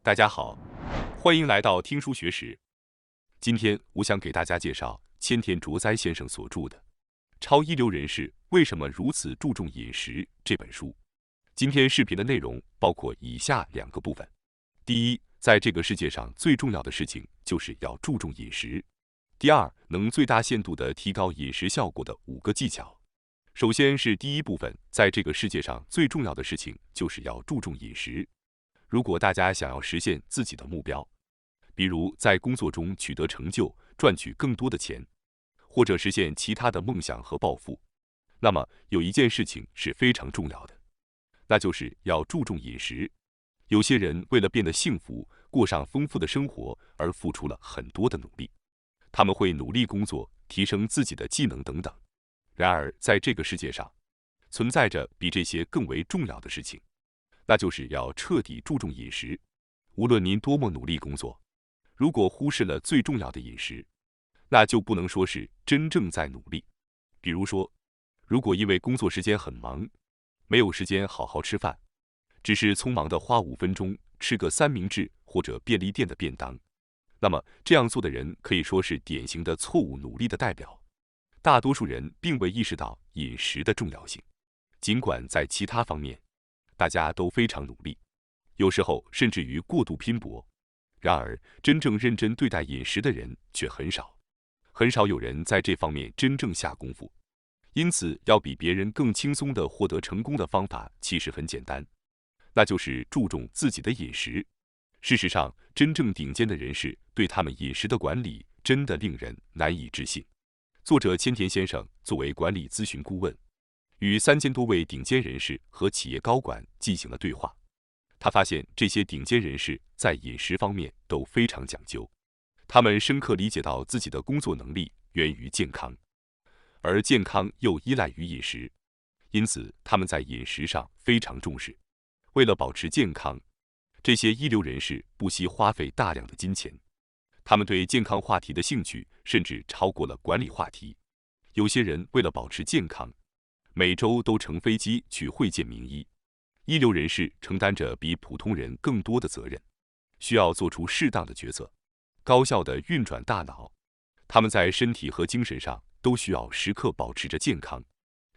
大家好，欢迎来到听书学史。今天我想给大家介绍千田卓哉先生所著的《超一流人士为什么如此注重饮食》这本书。今天视频的内容包括以下2个部分：第一，在这个世界上最重要的事情就是要注重饮食；第二，能最大限度地提高饮食效果的5个技巧。首先是第一部分，在这个世界上最重要的事情就是要注重饮食。如果大家想要实现自己的目标，比如在工作中取得成就，赚取更多的钱，或者实现其他的梦想和抱负，那么有一件事情是非常重要的，那就是要注重饮食。有些人为了变得幸福，过上丰富的生活而付出了很多的努力，他们会努力工作，提升自己的技能等等。然而在这个世界上，存在着比这些更为重要的事情，那就是要彻底注重饮食。无论您多么努力工作，如果忽视了最重要的饮食，那就不能说是真正在努力。比如说，如果因为工作时间很忙，没有时间好好吃饭，只是匆忙地花5分钟吃个三明治或者便利店的便当，那么这样做的人可以说是典型的错误努力的代表。大多数人并未意识到饮食的重要性，尽管在其他方面大家都非常努力，有时候甚至于过度拼搏，然而真正认真对待饮食的人却很少，很少有人在这方面真正下功夫。因此，要比别人更轻松地获得成功的方法其实很简单，那就是注重自己的饮食。事实上，真正顶尖的人士对他们饮食的管理真的令人难以置信。作者千田先生作为管理咨询顾问，与3000多位顶尖人士和企业高管进行了对话。他发现这些顶尖人士在饮食方面都非常讲究，他们深刻理解到自己的工作能力源于健康，而健康又依赖于饮食，因此他们在饮食上非常重视。为了保持健康，这些一流人士不惜花费大量的金钱。他们对健康话题的兴趣甚至超过了管理话题。有些人为了保持健康，每周都乘飞机去会见名医。一流人士承担着比普通人更多的责任，需要做出适当的决策，高效地运转大脑。他们在身体和精神上都需要时刻保持着健康，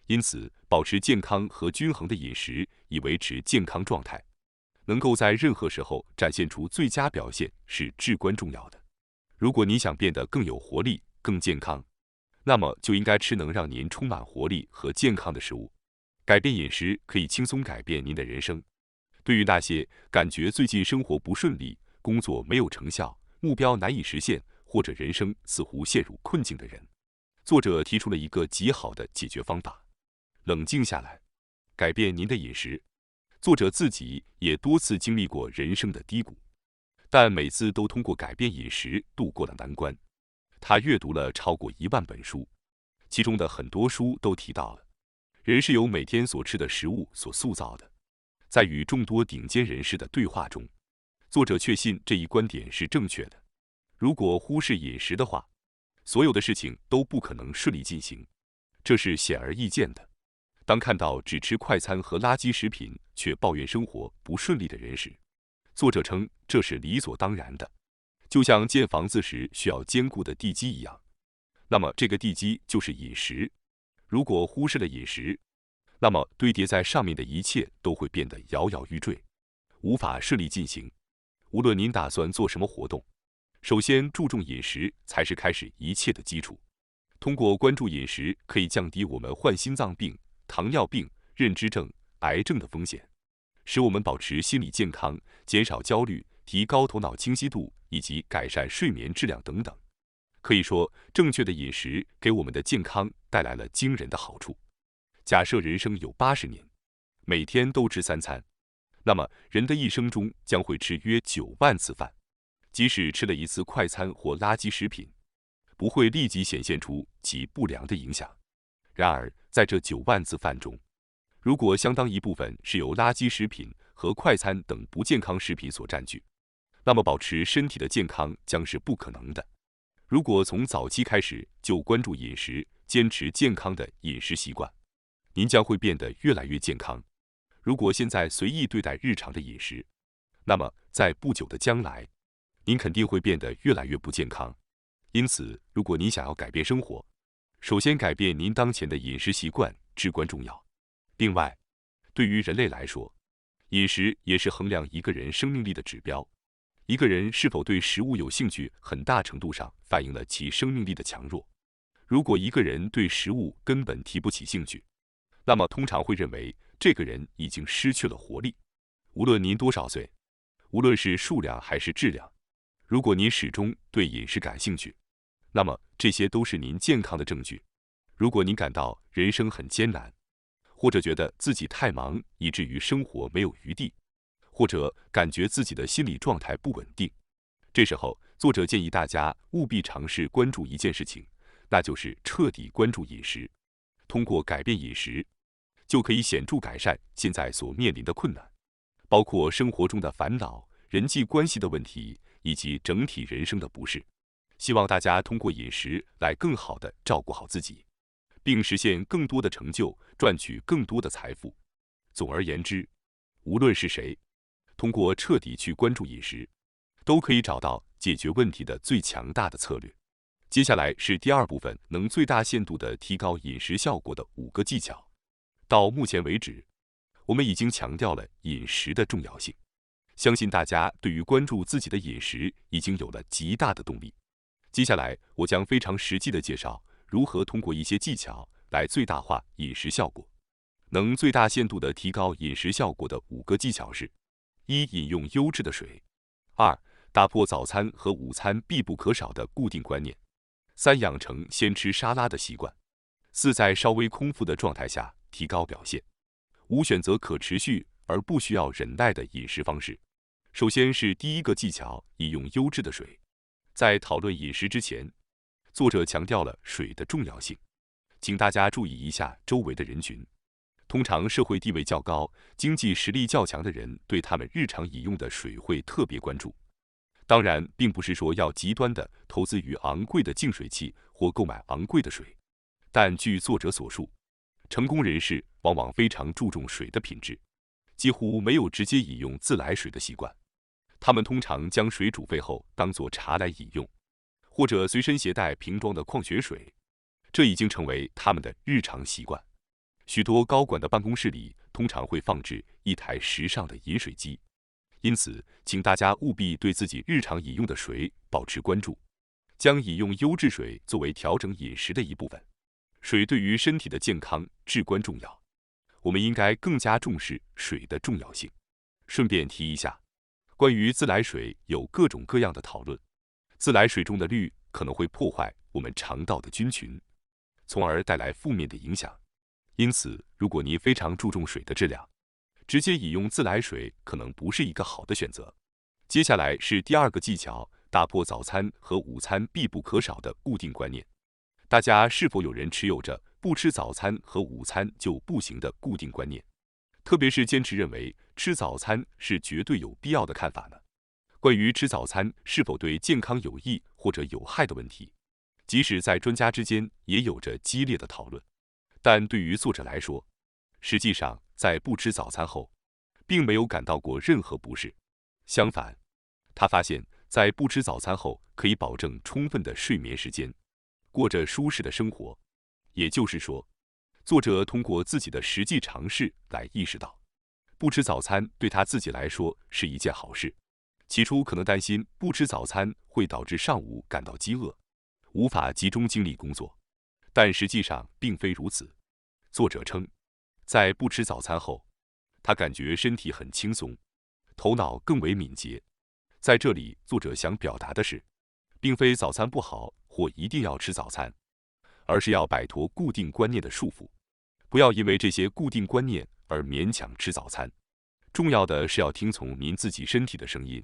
因此保持健康和均衡的饮食以维持健康状态，能够在任何时候展现出最佳表现是至关重要的。如果你想变得更有活力、更健康，那么就应该吃能让您充满活力和健康的食物。改变饮食可以轻松改变您的人生。对于那些感觉最近生活不顺利、工作没有成效、目标难以实现，或者人生似乎陷入困境的人，作者提出了一个极好的解决方法：冷静下来，改变您的饮食。作者自己也多次经历过人生的低谷，但每次都通过改变饮食度过了难关。他阅读了超过1万本书，其中的很多书都提到了，人是由每天所吃的食物所塑造的。在与众多顶尖人士的对话中，作者确信这一观点是正确的。如果忽视饮食的话，所有的事情都不可能顺利进行，这是显而易见的。当看到只吃快餐和垃圾食品却抱怨生活不顺利的人时，作者称这是理所当然的，就像建房子时需要坚固的地基一样。那么这个地基就是饮食。如果忽视了饮食，那么堆叠在上面的一切都会变得摇摇欲坠，无法顺利进行。无论您打算做什么活动，首先注重饮食才是开始一切的基础。通过关注饮食，可以降低我们患心脏病、糖尿病、认知症、癌症的风险，使我们保持心理健康，减少焦虑，提高头脑清晰度，以及改善睡眠质量等等。可以说，正确的饮食给我们的健康带来了惊人的好处。假设人生有80年，每天都吃3餐，那么人的一生中将会吃约9万次饭。即使吃了一次快餐或垃圾食品，不会立即显现出其不良的影响。然而，在这9万次饭中，如果相当一部分是由垃圾食品和快餐等不健康食品所占据，那么保持身体的健康将是不可能的。如果从早期开始就关注饮食，坚持健康的饮食习惯，您将会变得越来越健康。如果现在随意对待日常的饮食，那么在不久的将来，您肯定会变得越来越不健康。因此，如果您想要改变生活，首先改变您当前的饮食习惯至关重要。另外，对于人类来说，饮食也是衡量一个人生命力的指标。一个人是否对食物有兴趣，很大程度上反映了其生命力的强弱。如果一个人对食物根本提不起兴趣，那么通常会认为这个人已经失去了活力。无论您多少岁，无论是数量还是质量，如果您始终对饮食感兴趣，那么这些都是您健康的证据。如果您感到人生很艰难，或者觉得自己太忙以至于生活没有余地，或者感觉自己的心理状态不稳定，这时候作者建议大家务必尝试关注一件事情，那就是彻底关注饮食。通过改变饮食，就可以显著改善现在所面临的困难，包括生活中的烦恼、人际关系的问题以及整体人生的不适。希望大家通过饮食来更好地照顾好自己，并实现更多的成就，赚取更多的财富。总而言之，无论是谁，通过彻底去关注饮食，都可以找到解决问题的最强大的策略。接下来是第二部分，能最大限度地提高饮食效果的5个技巧。到目前为止，我们已经强调了饮食的重要性，相信大家对于关注自己的饮食已经有了极大的动力。接下来，我将非常实际地介绍如何通过一些技巧来最大化饮食效果。能最大限度地提高饮食效果的5个技巧是：1、饮用优质的水； 2、打破早餐和午餐必不可少的固定观念； 3、养成先吃沙拉的习惯； 4、在稍微空腹的状态下提高表现； 5、选择可持续而不需要忍耐的饮食方式。首先是第一个技巧，饮用优质的水。在讨论饮食之前，作者强调了水的重要性。请大家注意一下周围的人群，通常社会地位较高、经济实力较强的人对他们日常饮用的水会特别关注。当然，并不是说要极端的投资于昂贵的净水器或购买昂贵的水，但据作者所述，成功人士往往非常注重水的品质，几乎没有直接饮用自来水的习惯。他们通常将水煮沸后当作茶来饮用，或者随身携带瓶装的矿泉水，这已经成为他们的日常习惯。许多高管的办公室里通常会放置一台时尚的饮水机，因此，请大家务必对自己日常饮用的水保持关注，将饮用优质水作为调整饮食的一部分。水对于身体的健康至关重要，我们应该更加重视水的重要性。顺便提一下，关于自来水有各种各样的讨论，自来水中的氯可能会破坏我们肠道的菌群，从而带来负面的影响。因此，如果您非常注重水的质量，直接饮用自来水可能不是一个好的选择。接下来是第二个技巧，打破早餐和午餐必不可少的固定观念。大家是否有人持有着不吃早餐和午餐就不行的固定观念？特别是坚持认为吃早餐是绝对有必要的看法呢？关于吃早餐是否对健康有益或者有害的问题，即使在专家之间也有着激烈的讨论。但对于作者来说，实际上在不吃早餐后，并没有感到过任何不适。相反，他发现，在不吃早餐后可以保证充分的睡眠时间，过着舒适的生活。也就是说，作者通过自己的实际尝试来意识到，不吃早餐对他自己来说是一件好事。起初可能担心不吃早餐会导致上午感到饥饿，无法集中精力工作，但实际上并非如此。作者称，在不吃早餐后，他感觉身体很轻松，头脑更为敏捷。在这里，作者想表达的是，并非早餐不好或一定要吃早餐，而是要摆脱固定观念的束缚，不要因为这些固定观念而勉强吃早餐。重要的是要听从您自己身体的声音，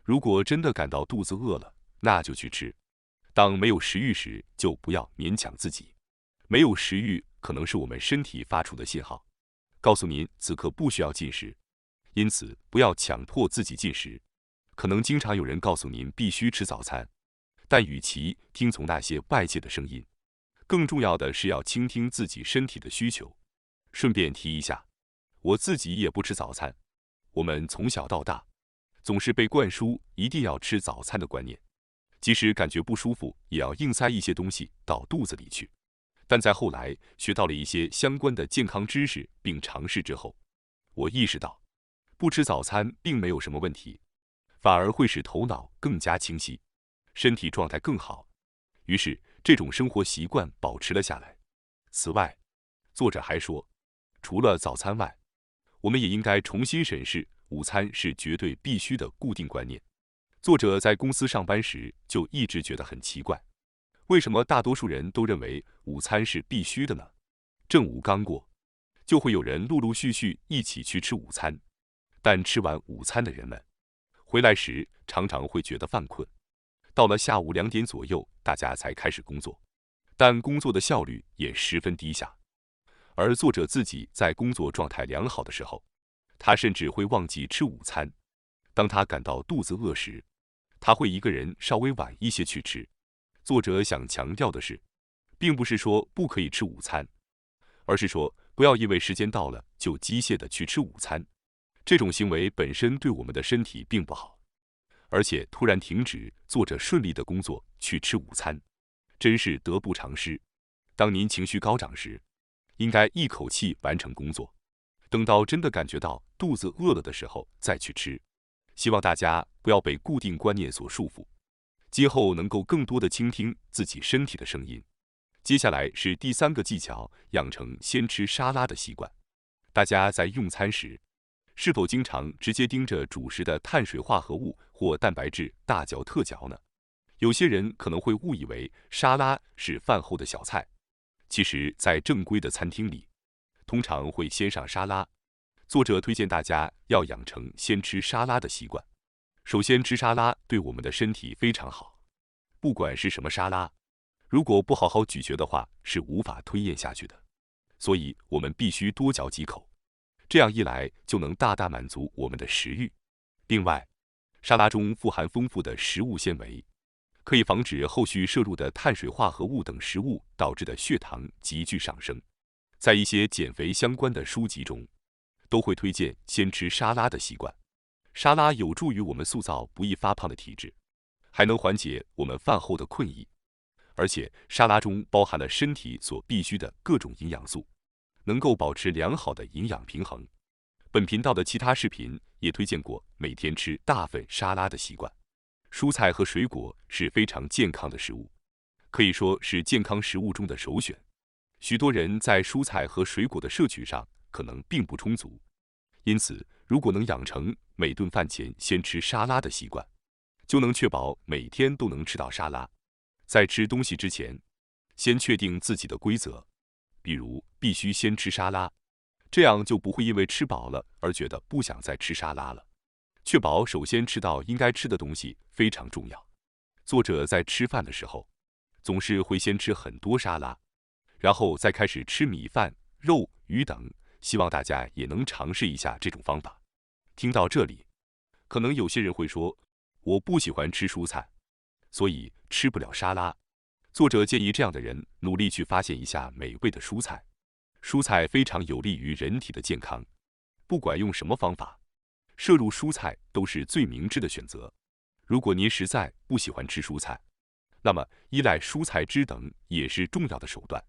如果真的感到肚子饿了，那就去吃。当没有食欲时，就不要勉强自己。没有食欲可能是我们身体发出的信号，告诉您此刻不需要进食，因此不要强迫自己进食。可能经常有人告诉您必须吃早餐，但与其听从那些外界的声音，更重要的是要倾听自己身体的需求。顺便提一下，我自己也不吃早餐。我们从小到大，总是被灌输一定要吃早餐的观念，即使感觉不舒服，也要硬塞一些东西到肚子里去。但在后来学到了一些相关的健康知识并尝试之后，我意识到，不吃早餐并没有什么问题，反而会使头脑更加清晰，身体状态更好。于是，这种生活习惯保持了下来。此外，作者还说，除了早餐外，我们也应该重新审视午餐是绝对必须的固定观念。作者在公司上班时就一直觉得很奇怪，为什么大多数人都认为午餐是必须的呢？正午刚过，就会有人陆陆续续一起去吃午餐，但吃完午餐的人们回来时常常会觉得犯困，到了下午2点左右，大家才开始工作，但工作的效率也十分低下。而作者自己在工作状态良好的时候，他甚至会忘记吃午餐。当他感到肚子饿时，他会一个人稍微晚一些去吃。作者想强调的是，并不是说不可以吃午餐，而是说不要因为时间到了就机械的去吃午餐。这种行为本身对我们的身体并不好，而且突然停止做着顺利的工作去吃午餐，真是得不偿失。当您情绪高涨时，应该一口气完成工作，等到真的感觉到肚子饿了的时候再去吃。希望大家不要被固定观念所束缚，今后能够更多的倾听自己身体的声音。接下来是第3个技巧，养成先吃沙拉的习惯。大家在用餐时，是否经常直接盯着主食的碳水化合物或蛋白质大嚼特嚼呢？有些人可能会误以为沙拉是饭后的小菜，其实，在正规的餐厅里，通常会先上沙拉。作者推荐大家要养成先吃沙拉的习惯。首先，吃沙拉对我们的身体非常好，不管是什么沙拉，如果不好好咀嚼的话，是无法吞咽下去的。所以，我们必须多嚼几口，这样一来就能大大满足我们的食欲。另外，沙拉中富含丰富的食物纤维，可以防止后续摄入的碳水化合物等食物导致的血糖急剧上升。在一些减肥相关的书籍中，都会推荐先吃沙拉的习惯。沙拉有助于我们塑造不易发胖的体质，还能缓解我们饭后的困意。而且沙拉中包含了身体所必需的各种营养素，能够保持良好的营养平衡。本频道的其他视频也推荐过每天吃大份沙拉的习惯。蔬菜和水果是非常健康的食物，可以说是健康食物中的首选。许多人在蔬菜和水果的摄取上可能并不充足，因此如果能养成每顿饭前先吃沙拉的习惯，就能确保每天都能吃到沙拉。在吃东西之前，先确定自己的规则，比如必须先吃沙拉，这样就不会因为吃饱了而觉得不想再吃沙拉了。确保首先吃到应该吃的东西非常重要。作者在吃饭的时候，总是会先吃很多沙拉，然后再开始吃米饭、肉、鱼等。希望大家也能尝试一下这种方法。听到这里，可能有些人会说，我不喜欢吃蔬菜，所以吃不了沙拉。作者建议这样的人努力去发现一下美味的蔬菜。蔬菜非常有利于人体的健康，不管用什么方法，摄入蔬菜都是最明智的选择。如果您实在不喜欢吃蔬菜，那么依赖蔬菜汁等也是重要的手段。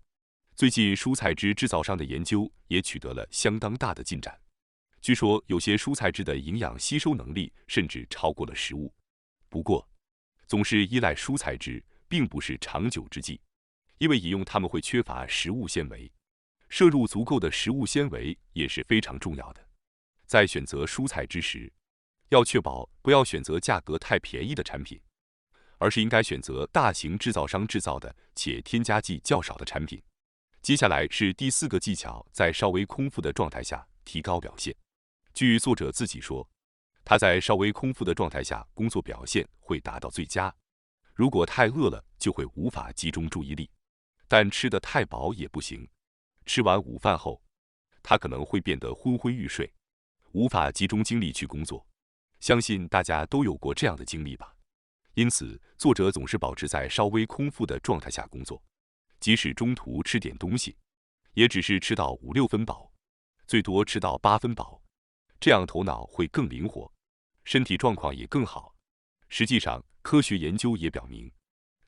最近，蔬菜汁制造商的研究也取得了相当大的进展。据说，有些蔬菜汁的营养吸收能力甚至超过了食物。不过，总是依赖蔬菜汁并不是长久之计，因为饮用它们会缺乏食物纤维。摄入足够的食物纤维也是非常重要的。在选择蔬菜汁时，要确保不要选择价格太便宜的产品，而是应该选择大型制造商制造的且添加剂较少的产品。接下来是第4个技巧，在稍微空腹的状态下提高表现。据作者自己说，他在稍微空腹的状态下工作表现会达到最佳。如果太饿了，就会无法集中注意力，但吃得太饱也不行。吃完午饭后，他可能会变得昏昏欲睡，无法集中精力去工作。相信大家都有过这样的经历吧。因此，作者总是保持在稍微空腹的状态下工作。即使中途吃点东西，也只是吃到5、6分饱，最多吃到8分饱，这样头脑会更灵活，身体状况也更好。实际上，科学研究也表明，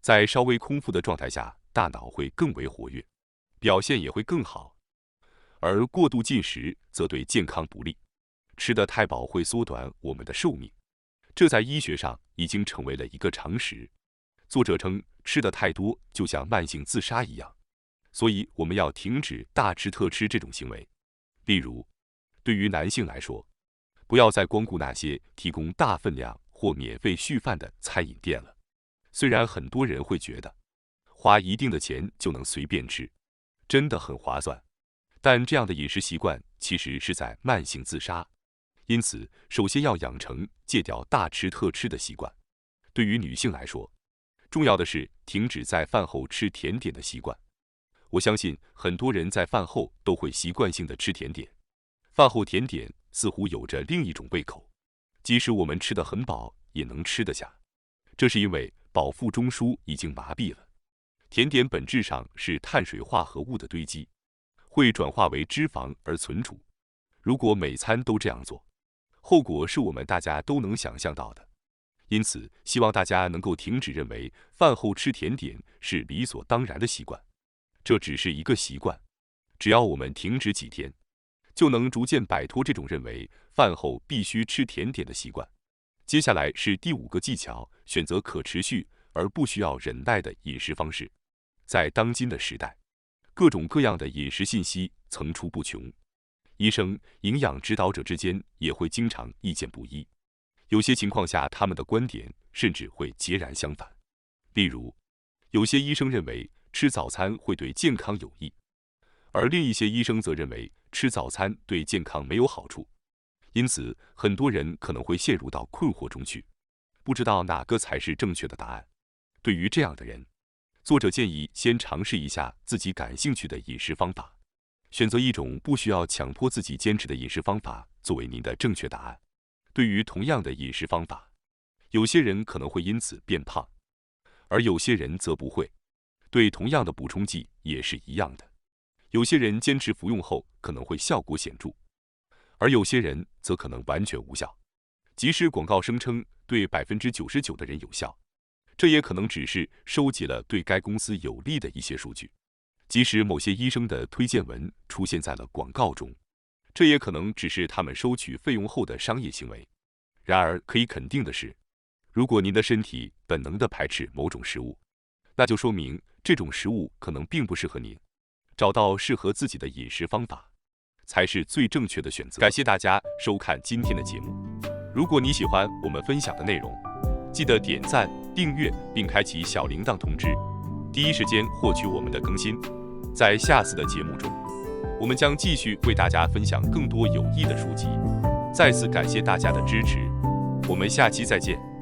在稍微空腹的状态下，大脑会更为活跃，表现也会更好。而过度进食则对健康不利，吃得太饱会缩短我们的寿命，这在医学上已经成为了一个常识。作者称，吃得太多就像慢性自杀一样，所以我们要停止大吃特吃这种行为。例如，对于男性来说，不要再光顾那些提供大分量或免费续饭的餐饮店了。虽然很多人会觉得花一定的钱就能随便吃，真的很划算，但这样的饮食习惯其实是在慢性自杀。因此，首先要养成戒掉大吃特吃的习惯。对于女性来说，重要的是停止在饭后吃甜点的习惯。我相信很多人在饭后都会习惯性的吃甜点，饭后甜点似乎有着另一种胃口，即使我们吃得很饱，也能吃得下。这是因为饱腹中枢已经麻痹了。甜点本质上是碳水化合物的堆积，会转化为脂肪而存储。如果每餐都这样做，后果是我们大家都能想象到的。因此，希望大家能够停止认为饭后吃甜点是理所当然的习惯。这只是一个习惯，只要我们停止几天，就能逐渐摆脱这种认为饭后必须吃甜点的习惯。接下来是第5个技巧，选择可持续而不需要忍耐的饮食方式。在当今的时代，各种各样的饮食信息层出不穷，医生、营养指导者之间也会经常意见不一，有些情况下他们的观点甚至会截然相反。例如，有些医生认为吃早餐会对健康有益，而另一些医生则认为吃早餐对健康没有好处。因此，很多人可能会陷入到困惑中去，不知道哪个才是正确的答案。对于这样的人，作者建议先尝试一下自己感兴趣的饮食方法，选择一种不需要强迫自己坚持的饮食方法作为您的正确答案。对于同样的饮食方法，有些人可能会因此变胖，而有些人则不会。对同样的补充剂也是一样的，有些人坚持服用后可能会效果显著，而有些人则可能完全无效。即使广告声称对99%的人有效，这也可能只是收集了对该公司有利的一些数据。即使某些医生的推荐文出现在了广告中，这也可能只是他们收取费用后的商业行为。然而，可以肯定的是，如果您的身体本能地排斥某种食物，那就说明这种食物可能并不适合您。找到适合自己的饮食方法，才是最正确的选择。感谢大家收看今天的节目。如果你喜欢我们分享的内容，记得点赞、订阅并开启小铃铛通知，第一时间获取我们的更新。在下次的节目中，我们将继续为大家分享更多有益的书籍。再次感谢大家的支持，我们下期再见。